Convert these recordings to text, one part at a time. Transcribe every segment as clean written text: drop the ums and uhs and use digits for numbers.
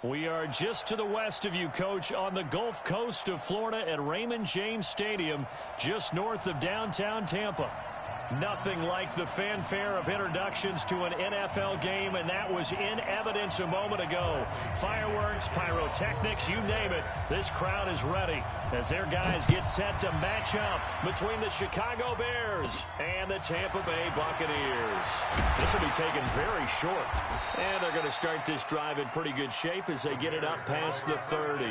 We are just to the west of you, Coach, on the Gulf Coast of Florida at Raymond James Stadium, just north of downtown Tampa. Nothing like the fanfare of introductions to an NFL game, and that was in evidence a moment ago. Fireworks, pyrotechnics, you name it. This crowd is ready as their guys get set to match up between the Chicago Bears and the Tampa Bay Buccaneers. This will be taken very short. And they're going to start this drive in pretty good shape as they get it up past the 30.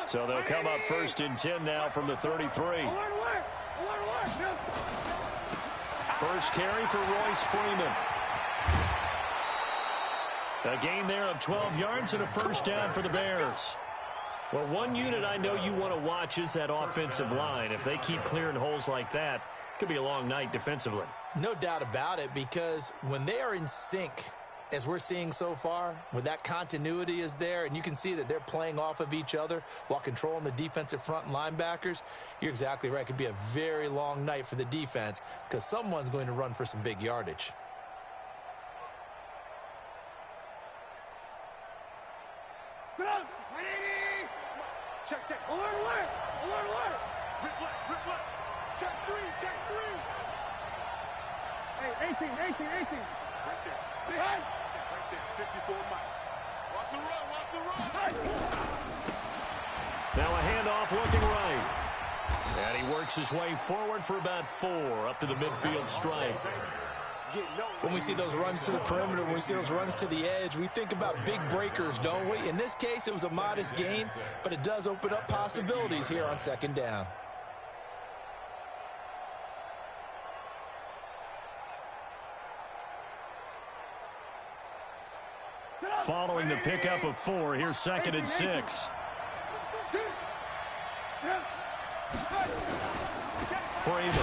So they'll come up first and 10 now from the 33. First carry for Royce Freeman. A gain there of 12 yards and a first down for the Bears. Well, one unit I know you want to watch is that offensive line. If they keep clearing holes like that, it could be a long night defensively. No doubt about it, because when they are in sync, as we're seeing so far, when that continuity is there and you can see that they're playing off of each other while controlling the defensive front and linebackers, you're exactly right. It could be a very long night for the defense because someone's going to run for some big yardage. Check, check. Alert, alert. Alert, alert. Rip left. Check three. Hey, 18. Right there. Behind. Right there. 54 Mike. Watch the run. Now a handoff looking right. And he works his way forward for about 4 up to the midfield stripe. When we see those runs to the perimeter, when we see those runs to the edge, we think about big breakers, don't we? In this case, it was a modest gain, but it does open up possibilities here on second down. Following the pickup of 4, here's second and 6. Freeman.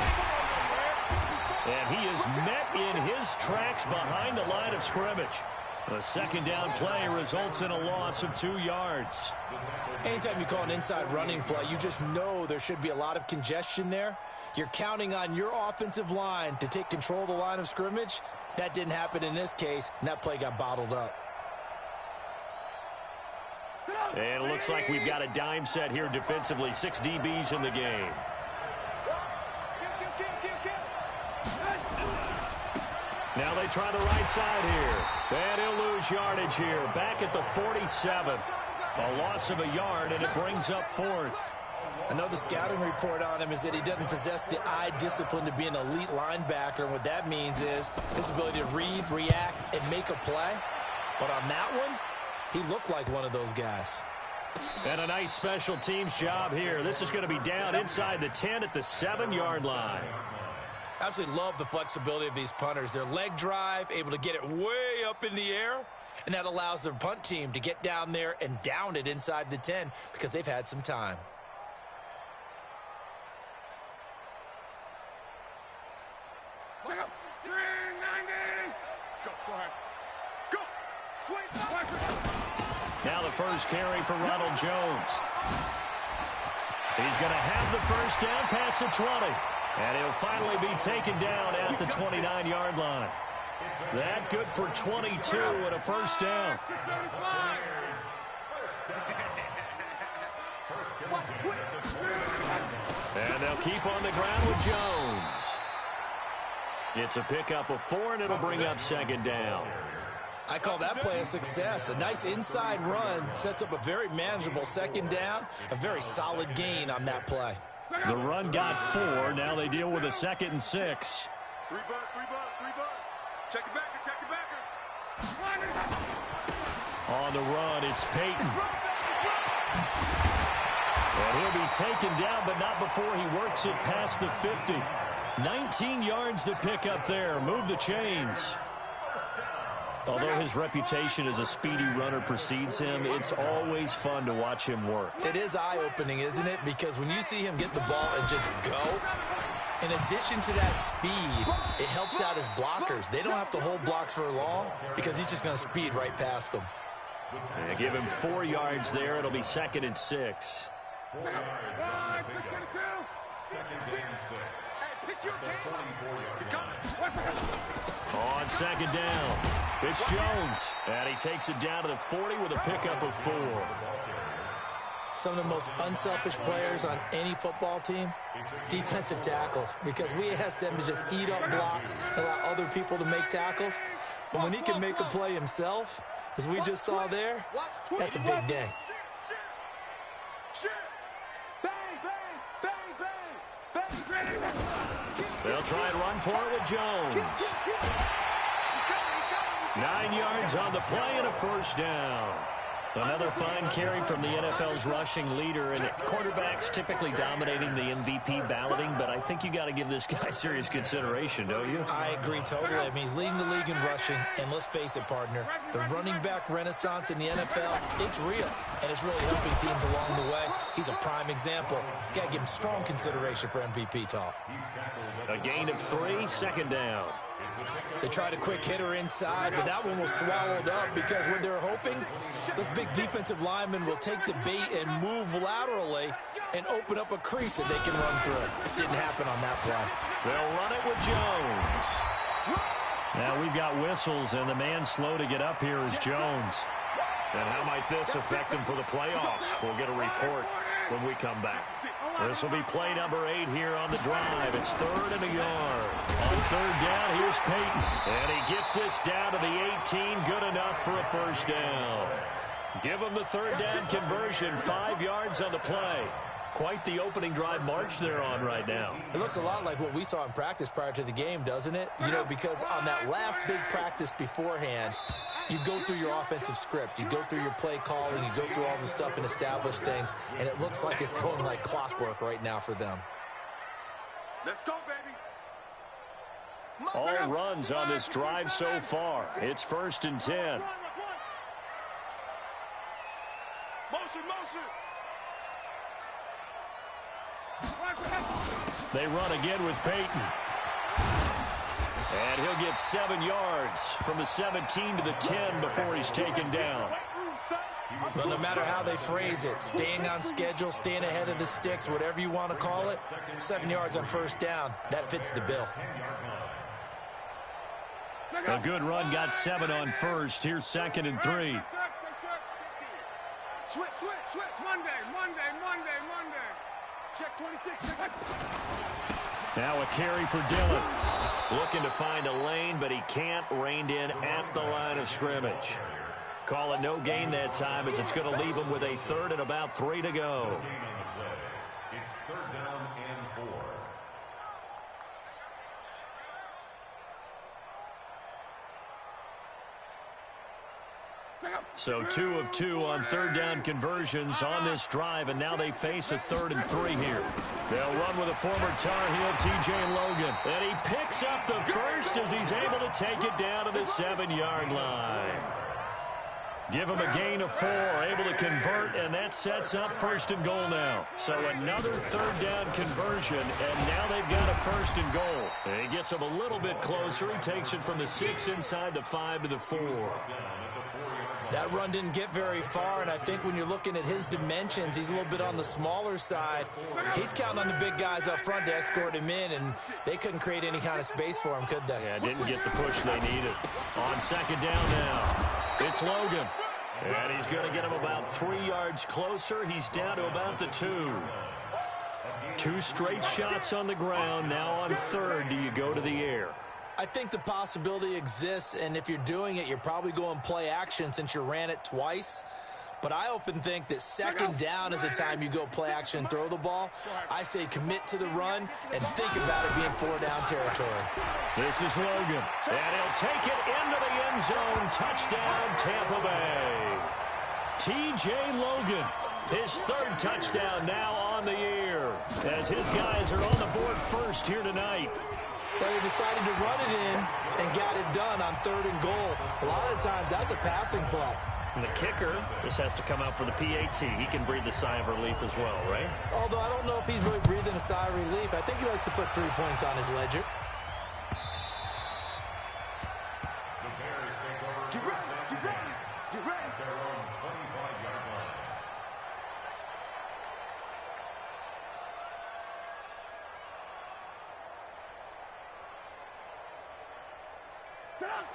And he is met in his tracks behind the line of scrimmage. A second down play results in a loss of 2 yards. Anytime you call an inside running play, you just know there should be a lot of congestion there. You're counting on your offensive line to take control of the line of scrimmage. That didn't happen in this case, and that play got bottled up. And it looks like we've got a dime set here defensively. 6 DBs in the game. Now they try the right side here. And he'll lose yardage here. Back at the 47. A loss of a yard, and it brings up 4th. I know the scouting report on him is that he doesn't possess the eye discipline to be an elite linebacker. And what that means is his ability to read, react, and make a play. But on that one, he looked like one of those guys. And a nice special teams job here. This is going to be down inside the 10 at the 7-yard line. Absolutely love the flexibility of these punters. Their leg drive, able to get it way up in the air, and that allows their punt team to get down there and down it inside the 10 because they've had some time. Go. 390. Go ahead. Go. 25. Now the first carry for Ronald Jones. He's going to have the first down past the 20. And he'll finally be taken down at the 29-yard line. That good for 22 and a first down. And they'll keep on the ground with Jones. It's a pickup of 4, and it'll bring up second down. I call that play a success. A nice inside run sets up a very manageable second down. A very solid gain on that play. The run got 4. Now they deal with a 2nd and 6. 3 bucks. Check it backer. On the run, it's Peyton. And he'll be taken down, but not before he works it past the 50. 19 yards to pick up there. Move the chains. Although his reputation as a speedy runner precedes him, it's always fun to watch him work. It is eye-opening, isn't it? Because when you see him get the ball and just go, In addition to that speed, it helps out his blockers. They don't have to hold blocks for long because he's just going to speed right past them. And give him 4 yards there. It'll be 2nd and 6. On 2nd down, it's Jones. And he takes it down to the 40 with a pickup of 4. Some of the most unselfish players on any football team, defensive tackles, because we ask them to just eat up blocks and allow other people to make tackles. But when he can make a play himself, as we just saw there, that's a big day. They'll try and run for it with Jones. 9 yards on the play and a 1st down. Another fine carry from the NFL's rushing leader, and quarterbacks typically dominating the MVP balloting, but I think you got to give this guy serious consideration, don't you? I agree totally. I mean, he's leading the league in rushing, and let's face it, partner, the running back renaissance in the NFL, it's real, and it's really helping teams along the way. He's a prime example. Got to give him strong consideration for MVP talk. A gain of 3, 2nd down. They tried a quick hitter inside, but that one was swallowed up because what they're hoping, those big defensive linemen will take the bait and move laterally and open up a crease that they can run through. Didn't happen on that play. They'll run it with Jones. Now we've got whistles, and the man slow to get up here is Jones. And how might this affect him for the playoffs? We'll get a report when we come back. This will be play number 8 here on the drive. It's 3rd and a yard. On 3rd down, here's Peyton. And he gets this down to the 18. Good enough for a 1st down. Give him the 3rd down conversion. 5 yards on the play. Quite the opening drive march they're on right now. It looks a lot like what we saw in practice prior to the game, doesn't it? You know, because on that last big practice beforehand, you go through your offensive script. You go through your play calling. You go through all the stuff and establish things. And it looks like it's going like clockwork right now for them. Let's go, baby. All runs on this drive so far. It's 1st and 10. Motion, motion. They run again with Peyton. And he'll get 7 yards from the 17 to the 10 before he's taken down. Well, no matter how they phrase it, staying on schedule, staying ahead of the sticks, whatever you want to call it, 7 yards on 1st down, that fits the bill. A good run got 7 on 1st. Here's 2nd and 3. Switch. Monday. Check 26. Now a carry for Dillon. Looking to find a lane, but he can't. Reined in at the line of scrimmage. Call it no gain that time, as it's going to leave him with a 3rd and about 3 to go. It's 3rd down and 4. So 2 of 2 on 3rd down conversions on this drive, and now they face a 3rd and 3 here. They'll run with a former Tar Heel, T.J. Logan. And he picks up the 1st as he's able to take it down to the 7-yard line. Give him a gain of 4, able to convert, and that sets up 1st and goal now. So another 3rd down conversion, and now they've got a 1st and goal. And he gets him a little bit closer. He takes it from the 6 inside the 5 to the 4. That run didn't get very far, and I think when you're looking at his dimensions, he's a little bit on the smaller side. He's counting on the big guys up front to escort him in, and they couldn't create any kind of space for him, could they? Yeah, didn't get the push they needed. On 2nd down now, it's Logan. And he's going to get him about 3 yards closer. He's down to about the 2. 2 straight shots on the ground. Now on 3rd, do you go to the air? I think the possibility exists, and if you're doing it, you're probably going play action since you ran it twice. But I often think that 2nd down is a time you go play action and throw the ball. I say commit to the run and think about it being 4-down territory. This is Logan, and he'll take it into the end zone. Touchdown, Tampa Bay. T.J. Logan, his 3rd touchdown now on the year, as his guys are on the board first here tonight. Well, they decided to run it in and got it done on 3rd and goal. A lot of times, that's a passing play. And the kicker, this has to come out for the PAT. He can breathe a sigh of relief as well, right? Although I don't know if he's really breathing a sigh of relief. I think he likes to put 3 points on his ledger. Get ready, get ready, get ready. Their own 25-yard line.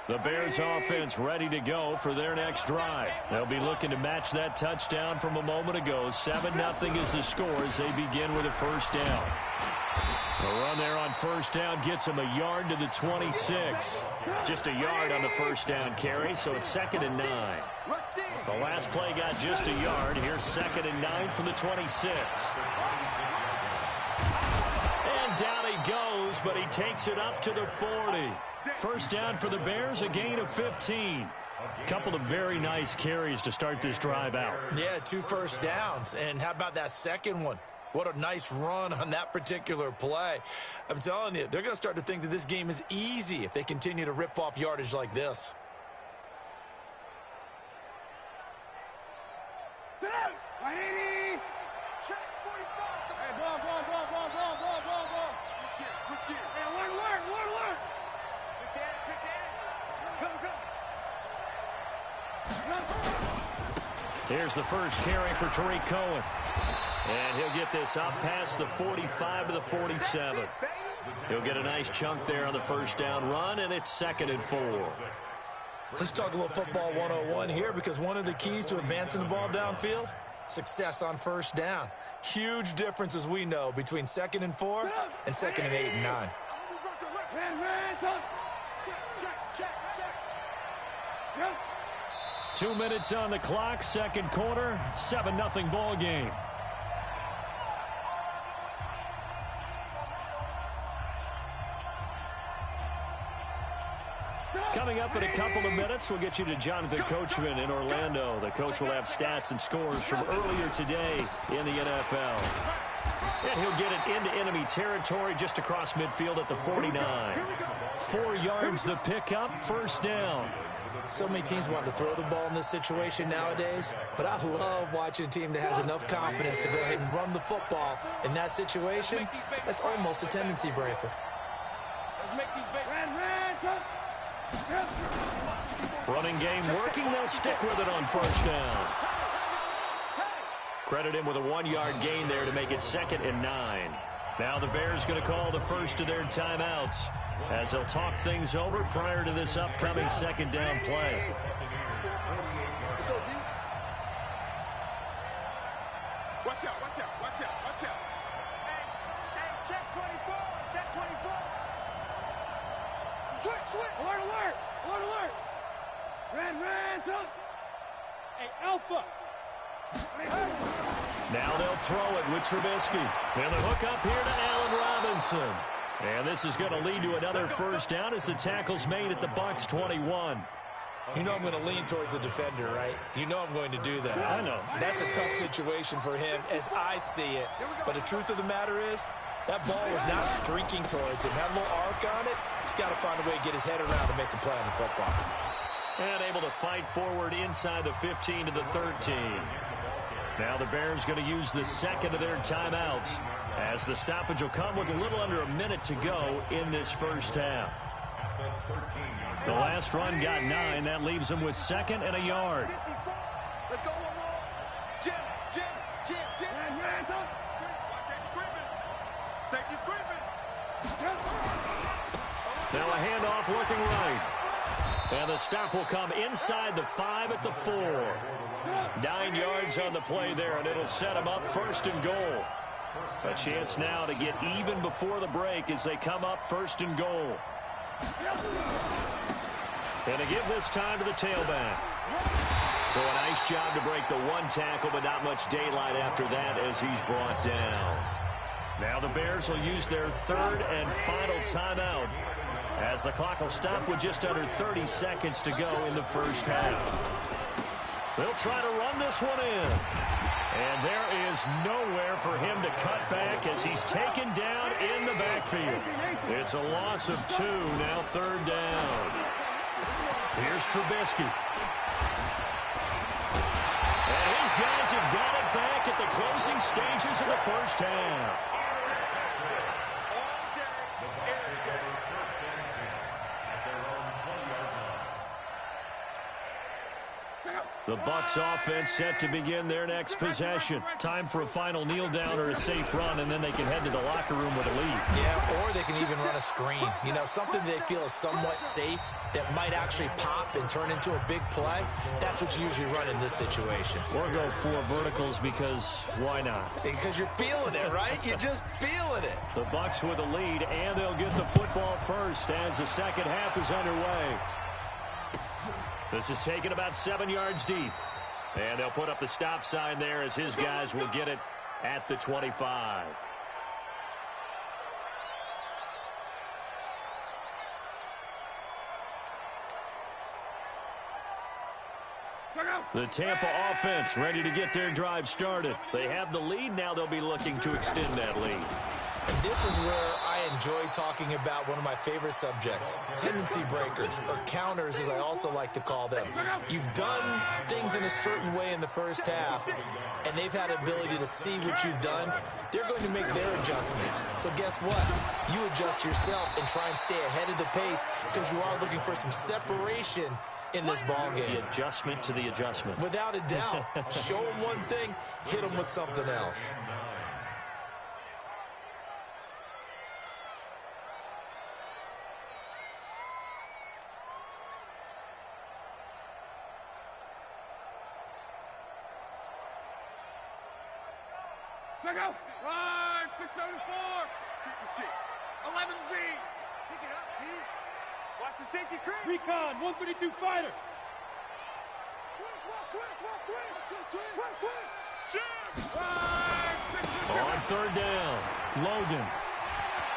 The Bears offense ready to go for their next drive. They'll be looking to match that touchdown from a moment ago. 7-0 is the score as they begin with a first down. The run there on first down gets them a yard to the 26. Just a yard on the first down carry, so it's 2nd and 9. The last play got just a yard. Here's 2nd and 9 from the 26. And down he goes, but he takes it up to the 40. First down for the Bears, a gain of 15. Couple of very nice carries to start this drive out. Yeah, 2 first downs. And how about that second one? What a nice run on that particular play. I'm telling you, they're going to start to think that this game is easy if they continue to rip off yardage like this. Check 45. Hey, ball. Switch gears. Hey, one word. Pick the edge. Here's the first carry for Tariq Cohen. And he'll get this up past the 45 to the 47. He'll get a nice chunk there on the first down run, and it's 2nd and 4. Let's talk a little football 101 here, because one of the keys to advancing the ball downfield, success on first down. Huge difference, as we know, between 2nd and 4 and 2nd and 8 and 9. Check. 2 minutes on the clock, second quarter, 7-0 ball game. Coming up in a couple of minutes, we'll get you to Jonathan Coachman in Orlando. The coach will have stats and scores from earlier today in the NFL. And he'll get it into enemy territory just across midfield at the 49. 4 yards the pickup, first down. So many teams want to throw the ball in this situation nowadays, but I love watching a team that has enough confidence to go ahead and run the football. In that situation, that's almost a tendency breaker. Let's make these big. Running game working, they'll stick with it on first down. Credit him with a 1-yard gain there to make it 2nd and 9. Now the Bears going to call the first of their timeouts as they'll talk things over prior to this upcoming second down play. Let's go, D. Watch out. Hey, check 24. Switch. Alert. Red, hey, Alpha. Now they'll throw it with Trubisky. And the hook up here to Allen Robinson. And this is going to lead to another first down as the tackle's made at the Bucs 21. You know I'm going to lean towards the defender, right? You know I'm going to do that. I know. That's a tough situation for him as I see it. But the truth of the matter is, that ball was not streaking towards him. That little arc on it, he's got to find a way to get his head around to make a play on the football. And able to fight forward inside the 15 to the 13. Now the Bears going to use the second of their timeouts as the stoppage will come with a little under a minute to go in this first half. The last run got 9. That leaves them with 2nd and a yard. Let's go one more. Jim. Safety's creeping. Now a handoff looking right. And the stop will come inside the 5 at the 4. 9 yards on the play there, and it'll set them up 1st and goal. A chance now to get even before the break as they come up 1st and goal. And to give this time to the tailback. So a nice job to break the 1 tackle, but not much daylight after that as he's brought down. Now the Bears will use their 3rd and final timeout as the clock will stop with just under 30 seconds to go in the first half. They'll try to run this one in. And there is nowhere for him to cut back as he's taken down in the backfield. It's a loss of 2, now 3rd down. Here's Trubisky. closing stages of the first half. The Bucs offense set to begin their next possession. Time for a final kneel down or a safe run, and then they can head to the locker room with a lead. Yeah, or they can even run a screen. You know, something they feel is somewhat safe that might actually pop and turn into a big play. That's what you usually run in this situation. Or go 4 verticals because why not? Because you're feeling it, right? You're just feeling it. The Bucs with a lead, and they'll get the football first as the second half is underway. This is taken about 7 yards deep. And they'll put up the stop sign there as his guys will get it at the 25. The Tampa offense ready to get their drive started. They have the lead. Now they'll be looking to extend that lead. And this is where I enjoy talking about one of my favorite subjects, tendency breakers, or counters as I also like to call them. You've done things in a certain way in the first half, and they've had ability to see what you've done. They're going to make their adjustments. So guess what? You adjust yourself and try and stay ahead of the pace because you are looking for some separation in this ball game. The adjustment to the adjustment. Without a doubt. Show them one thing, hit them with something else. Check out. Right, 674. 56. 11B. Pick it up, B. Watch the safety creep. Recon, 132 fighter. On third down, Logan.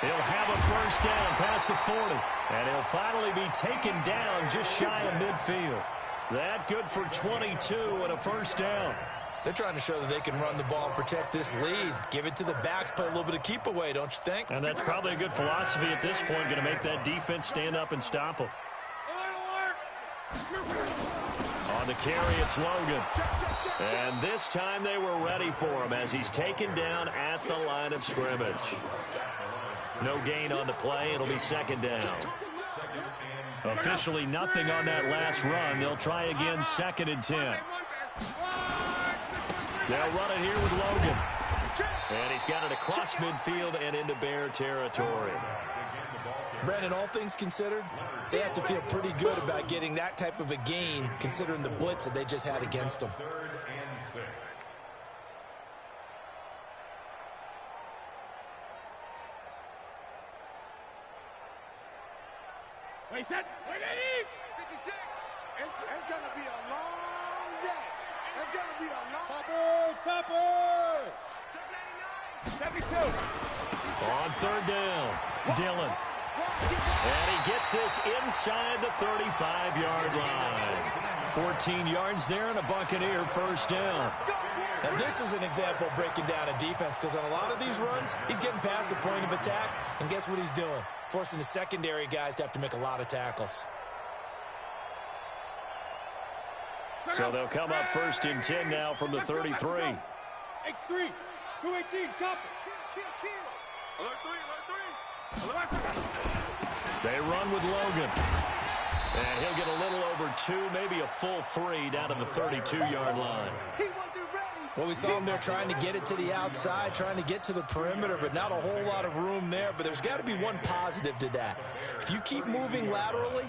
He'll have a first down past the 40. And he'll finally be taken down just shy of midfield. That good for 22 and a first down. They're trying to show that they can run the ball and protect this lead. Give it to the backs, play a little bit of keep away, don't you think? And that's probably a good philosophy at this point, going to make that defense stand up and stop them. On the carry, it's Logan. And this time they were ready for him as he's taken down at the line of scrimmage. No gain on the play. It'll be second down. Officially nothing on that last run. They'll try again, 2nd and 10. They'll run it here with Logan. And he's got it across midfield and into Bear territory. Brandon, all things considered, they have to feel pretty good about getting that type of a gain considering the blitz that they just had against them. 3rd and 6. Wait, set. Wait, 56. It's going to be a long day. It's going to be a long... Topper! 72. On third down, Dillon. And he gets this inside the 35-yard line. 14 yards there and a Buccaneer first down. And this is an example of breaking down a defense because on a lot of these runs, he's getting past the point of attack. And guess what he's doing? Forcing the secondary guys to have to make a lot of tackles. So they'll come up 1st and 10 now from the 33. X3, 218, chopper. Alert 3, alert 3. They run with Logan. And he'll get a little over 2, maybe a full 3 down to the 32-yard line. Well, we saw him there trying to get it to the outside, trying to get to the perimeter, but not a whole lot of room there. But there's got to be one positive to that. If you keep moving laterally,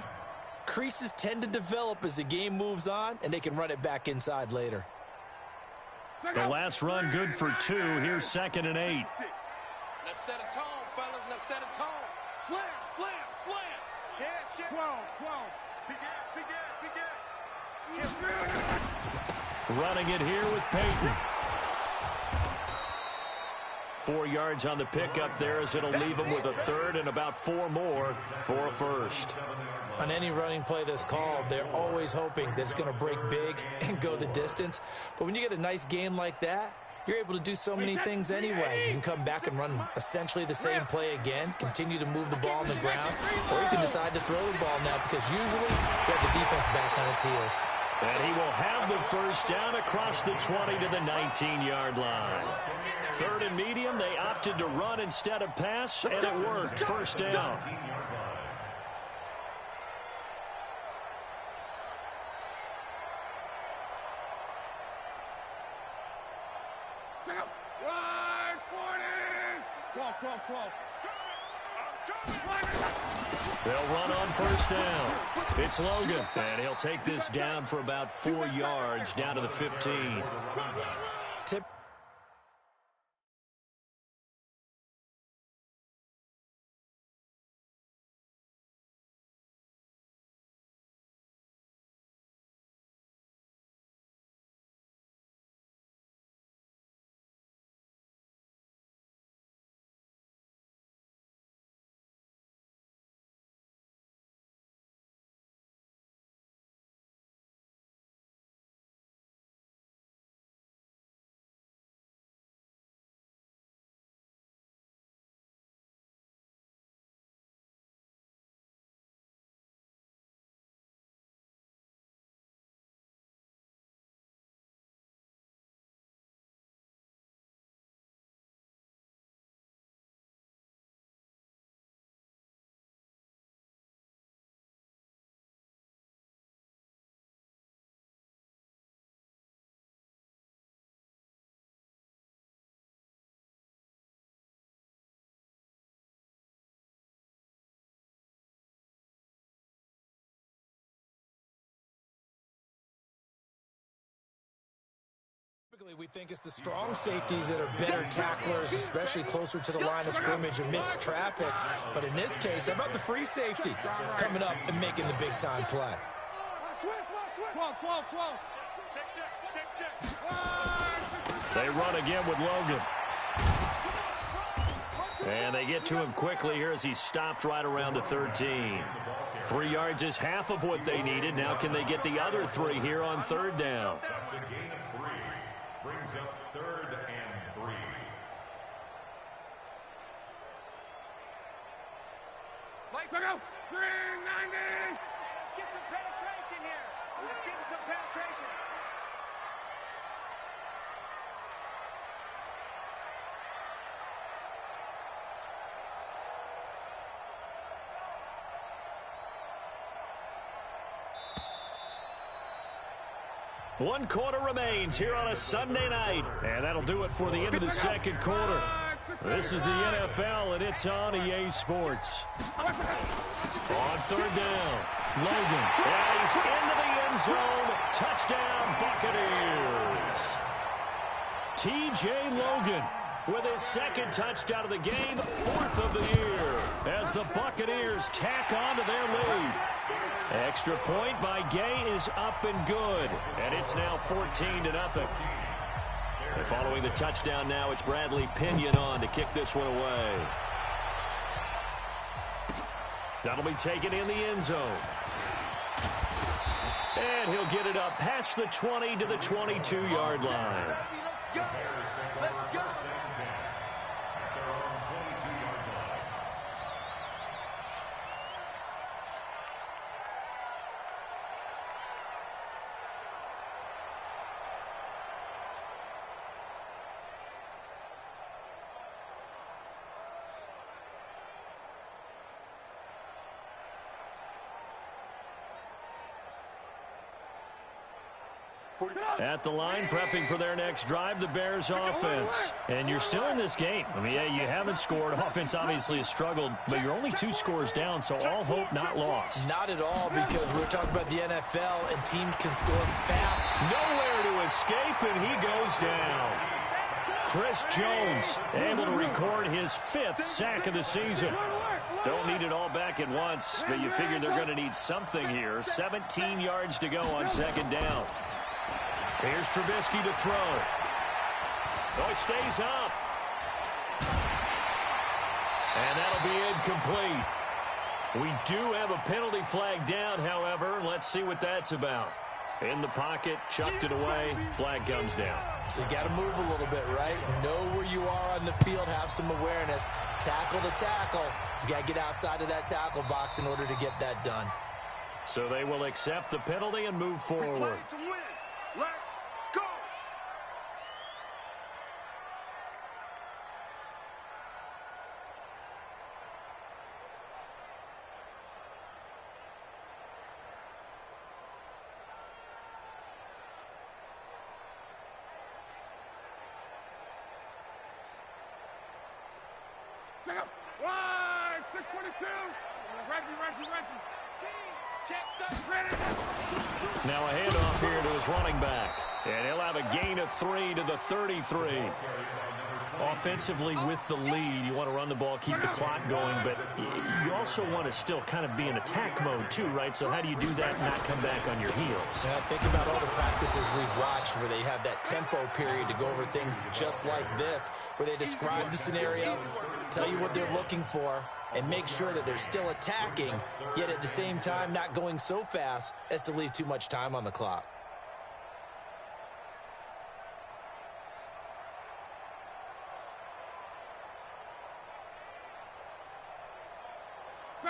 creases tend to develop as the game moves on, and they can run it back inside later. The last run good for 2. Here's 2nd and 8. Let's set a tone, fellas. Let's set a tone. Slam, slam, slam. Share. 12. Begin. Running it here with Peyton. 4 yards on the pickup there as it'll leave him with a 3rd and about 4 more for a first. On any running play that's called, they're always hoping that it's going to break big and go the distance. But when you get a nice game like that, you're able to do so many things anyway. You can come back and run essentially the same play again, continue to move the ball on the ground, or you can decide to throw the ball now because usually you have the defense back on its heels. And he will have the first down across the 20 to the 19-yard line. Third and medium, they opted to run instead of pass, and it worked. First down. Right, 40. 12. They'll run on first down. It's Logan, and he'll take this down for about 4 yards, down to the 15. Typically, we think it's the strong safeties that are better tacklers, especially closer to the line of scrimmage amidst traffic. But in this case, how about the free safety coming up and making the big-time play? 12. They run again with Logan. And they get to him quickly here as he stopped right around the 13. 3 yards is half of what they needed. Now can they get the other 3 here on third down? That's a gain of 3. Brings up 3rd and 3. Let's go. 390. Let's get some penetration here. Let's get some penetration. One quarter remains here on a Sunday night. And that'll do it for the end of the second quarter. This is the NFL, and it's on EA Sports. On third down, Logan. And he's into the end zone. Touchdown, Buccaneers. T.J. Logan with his second touchdown of the game, 4th of the year, as the Buccaneers tack on to their lead. Extra point by Gay is up and good, and it's now 14-0. And following the touchdown now, it's Bradley Pinion on to kick this one away. That'll be taken in the end zone. And he'll get it up past the 20 to the 22-yard line. Let's go. At the line, prepping for their next drive, the Bears offense. And you're still in this game. I mean, yeah, you haven't scored. Offense obviously has struggled, but you're only 2 scores down, so all hope not lost. Not at all, because we're talking about the NFL, and teams can score fast. Nowhere to escape, and he goes down. Chris Jones able to record his 5th sack of the season. Don't need it all back at once, but you figure they're going to need something here. 17 yards to go on second down. Here's Trubisky to throw. Oh, he stays up. And that'll be incomplete. We do have a penalty flag down, however. Let's see what that's about. In the pocket, chucked it away. Flag comes down. So you got to move a little bit, right? Know where you are on the field, have some awareness. Tackle to tackle. You got to get outside of that tackle box in order to get that done. So they will accept the penalty and move forward. Play to win. Let go. Check up. Wide, 622. Ready. Check the ready. Now a handoff here to his running back. And he'll have a gain of 3 to the 33. Offensively with the lead, you want to run the ball, keep the clock going, but you also want to still kind of be in attack mode too, right? So how do you do that and not come back on your heels? Yeah, think about all the practices we've watched where they have that tempo period to go over things just like this, where they describe the scenario, tell you what they're looking for, and make sure that they're still attacking, yet at the same time not going so fast as to leave too much time on the clock.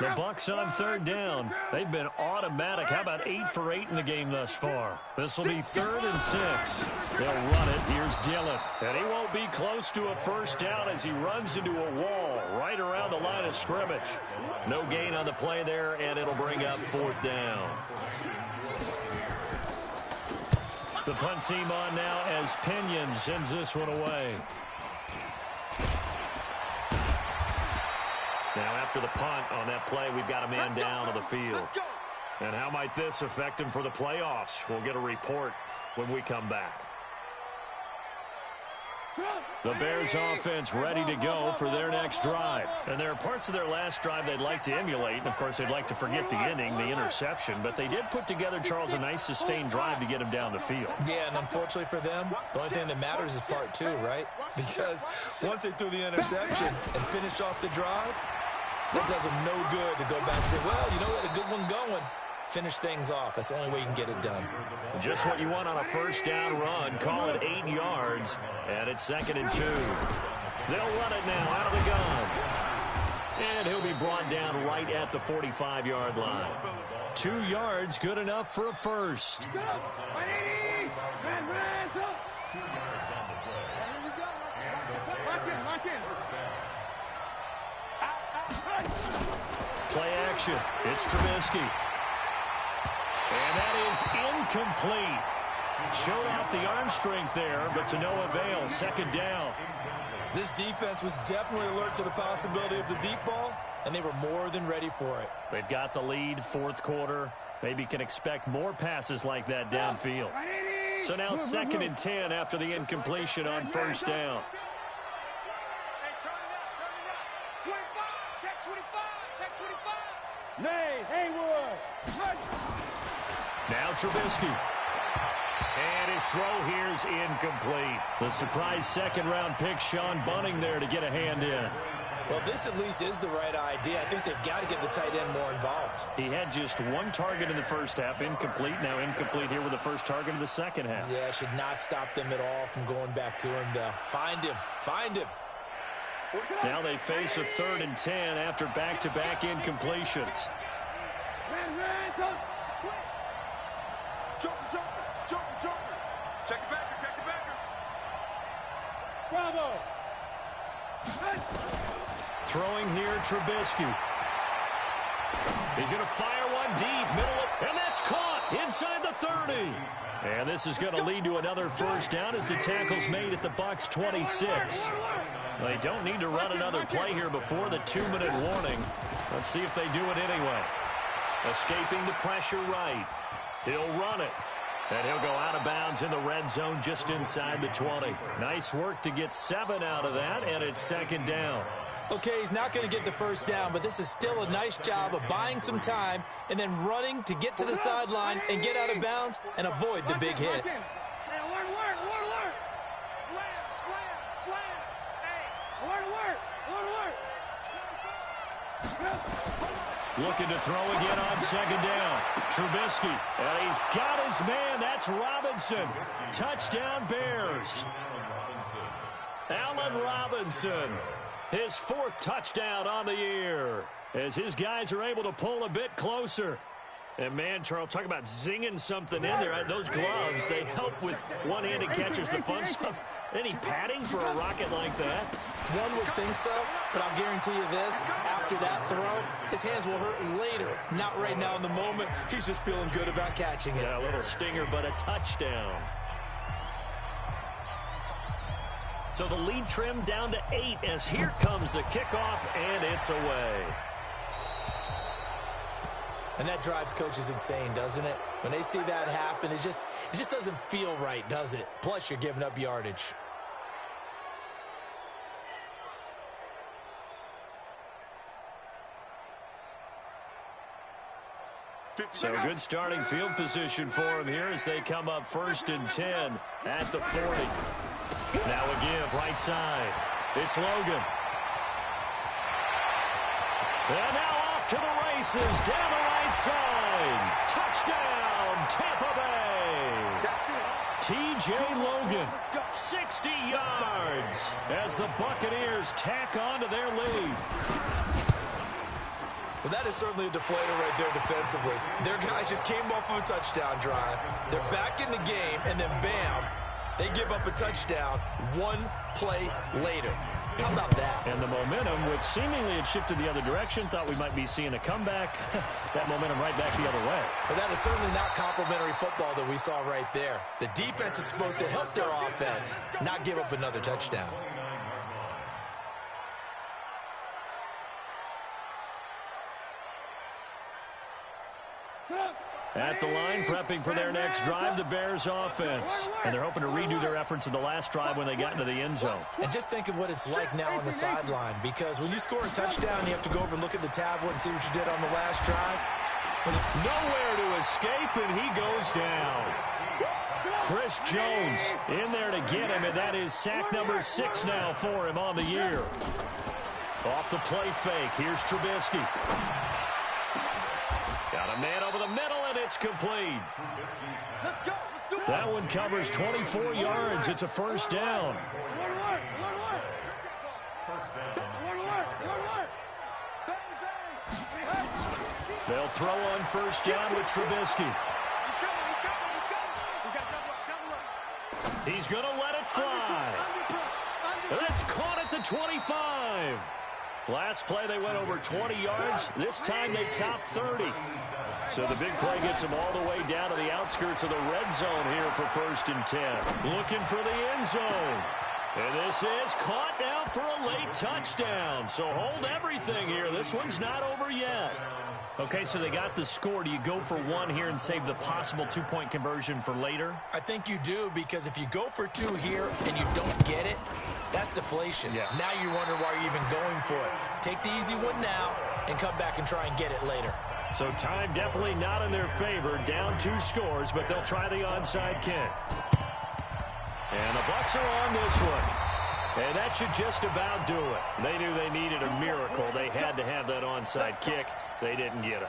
The Bucs on third down. They've been automatic. How about 8 for 8 in the game thus far? This will be 3rd and 6. They'll run it. Here's Dillon. And he won't be close to a first down as he runs into a wall right around the line of scrimmage. No gain on the play there, and it'll bring up 4th down. The punt team on now as Pinion sends this one away. Now after the punt on that play, we've got a man down on the field. And how might this affect him for the playoffs? We'll get a report when we come back. The Bears offense ready to go for their next drive. And there are parts of their last drive they'd like to emulate. And, of course, they'd like to forget the inning, the interception. But they did put together, Charles, a nice sustained drive to get him down the field. Yeah, and unfortunately for them, the only thing that matters is part 2, right? Because once they threw the interception and finished off the drive, that does them no good to go back and say, well, you know, we had a good one going. Finish things off. That's the only way you can get it done. Just what you want on a first down run. Call it 8 yards, and it's 2nd and 2. They'll run it now out of the gun. And he'll be brought down right at the 45-yard line. 2 yards, good enough for a first. 2 yards on the play. Play action. It's Trubisky. And that is incomplete. Showed off the arm strength there, but to no avail. 2nd down. This defense was definitely alert to the possibility of the deep ball, and they were more than ready for it. They've got the lead, 4th quarter. Maybe can expect more passes like that downfield. So now 2nd and 10 after the incompletion on first down. Now Trubisky. And his throw here is incomplete. The surprise 2nd-round pick, Sean Bunting there to get a hand in. Well, this at least is the right idea. I think they've got to get the tight end more involved. He had just 1 target in the first half, incomplete. Now incomplete here with the first target of the second half. Yeah, should not stop them at all from going back to him. Find him. Find him. Now they face a 3rd and 10 after back-to-back incompletions. Jumper. Check the backer. Bravo. Throwing here, Trubisky. He's going to fire one deep, and that's caught inside the 30. And this is going to lead to another first down as the tackle's made at the Bucs 26. They don't need to run another play here before the 2-minute warning. Let's see if they do it anyway. Escaping the pressure right. He'll run it. And he'll go out of bounds in the red zone just inside the 20. Nice work to get 7 out of that, and it's 2nd down. Okay, he's not going to get the first down, but this is still a nice job of buying some time and then running to get to the sideline and get out of bounds and avoid the big hit. Looking to throw again on 2nd down. Trubisky, and he's got his man. That's Robinson. Touchdown, Bears. Allen Robinson, his 4th touchdown on the year, as his guys are able to pull a bit closer. And man, Charles, talk about zinging something in there. Those gloves, they help with one-handed catches, the fun stuff. Any padding for a rocket like that? One would think so, but I'll guarantee you this. After that throw, his hands will hurt later. Not right now in the moment. He's just feeling good about catching it. Yeah, a little stinger, but a touchdown. So the lead trimmed down to 8 as here comes the kickoff, and it's away. And that drives coaches insane, doesn't it? When they see that happen, it just doesn't feel right, does it? Plus, you're giving up yardage. So good starting field position for him here as they come up 1st and 10 at the 40. Now a give right side. It's Logan. And now off to the races down the right side. Touchdown, Tampa Bay. T.J. Logan, 60 yards as the Buccaneers tack on to their lead. Well, that is certainly a deflator right there defensively. Their guys just came off of a touchdown drive. They're back in the game, and then bam, they give up a touchdown one play later. How about that? And the momentum, which seemingly had shifted the other direction, thought we might be seeing a comeback. That momentum right back the other way. But that is certainly not complimentary football that we saw right there. The defense is supposed to help their offense, not give up another touchdown. At the line, prepping for their next drive, the Bears offense. And they're hoping to redo their efforts in the last drive when they got into the end zone. And just think of what it's like now on the sideline, because when you score a touchdown, you have to go over and look at the tablet and see what you did on the last drive. Nowhere to escape, and he goes down. Chris Jones in there to get him, and that is sack number 6 now for him on the year. Off the play fake, here's Trubisky. Got a man over the middle, and it's complete. That one covers 24 yards. It's a first down. They'll throw on first down with Trubisky. He's going to let it fly. That's caught at the 25. Last play, they went over 20 yards. This time, they topped 30. So the big play gets them all the way down to the outskirts of the red zone here for 1st and 10. Looking for the end zone. And this is caught now for a late touchdown. So hold everything here. This one's not over yet. Okay, so they got the score. Do you go for one here and save the possible 2-point conversion for later? I think you do, because if you go for 2 here and you don't get it, that's deflation. Yeah. Now you wonder why you're even going for it. Take the easy one now and come back and try and get it later. So time definitely not in their favor. Down 2 scores, but they'll try the onside kick. And the Bucs are on this one. And that should just about do it. They knew they needed a miracle. They had to have that onside kick. They didn't get it.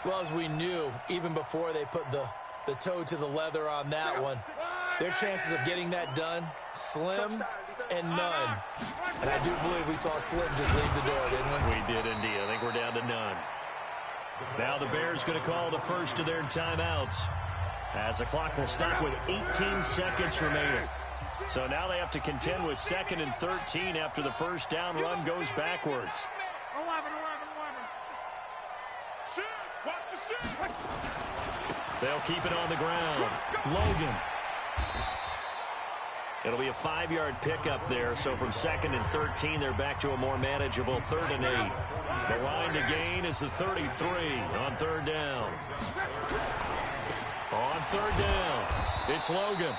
Well, as we knew, even before they put the toe to the leather on that one, their chances of getting that done, slim and none. And I do believe we saw Slim just leave the door, didn't we? We did indeed. I think we're down to none. Now the Bears going to call the first of their timeouts, as the clock will stop with 18 seconds remaining. So now they have to contend with 2nd and 13 after the first down run goes backwards. 11. They'll keep it on the ground. Logan. It'll be a 5-yard pickup there. So from 2nd and 13, they're back to a more manageable 3rd and 8. The line to gain is the 33 on 3rd down. On 3rd down, it's Logan.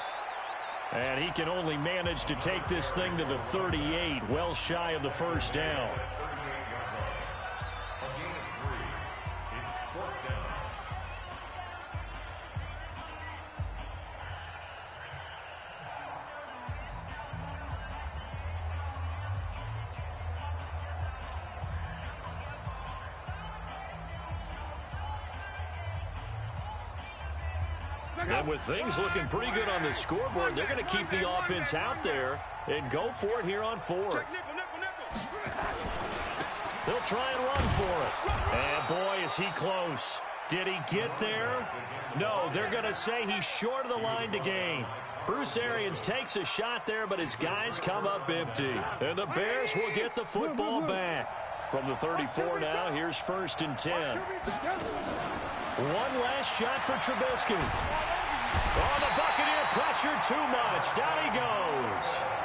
And he can only manage to take this thing to the 38, well shy of the first down. And with things looking pretty good on the scoreboard, they're going to keep the offense out there and go for it here on 4th. They'll try and run for it. And boy, is he close. Did he get there? No, they're going to say he's short of the line to gain. Bruce Arians takes a shot there, but his guys come up empty. And the Bears will get the football back. From the 34 now, here's 1st and 10. One last shot for Trubisky. Oh, the Buccaneer pressure too much. Down he goes.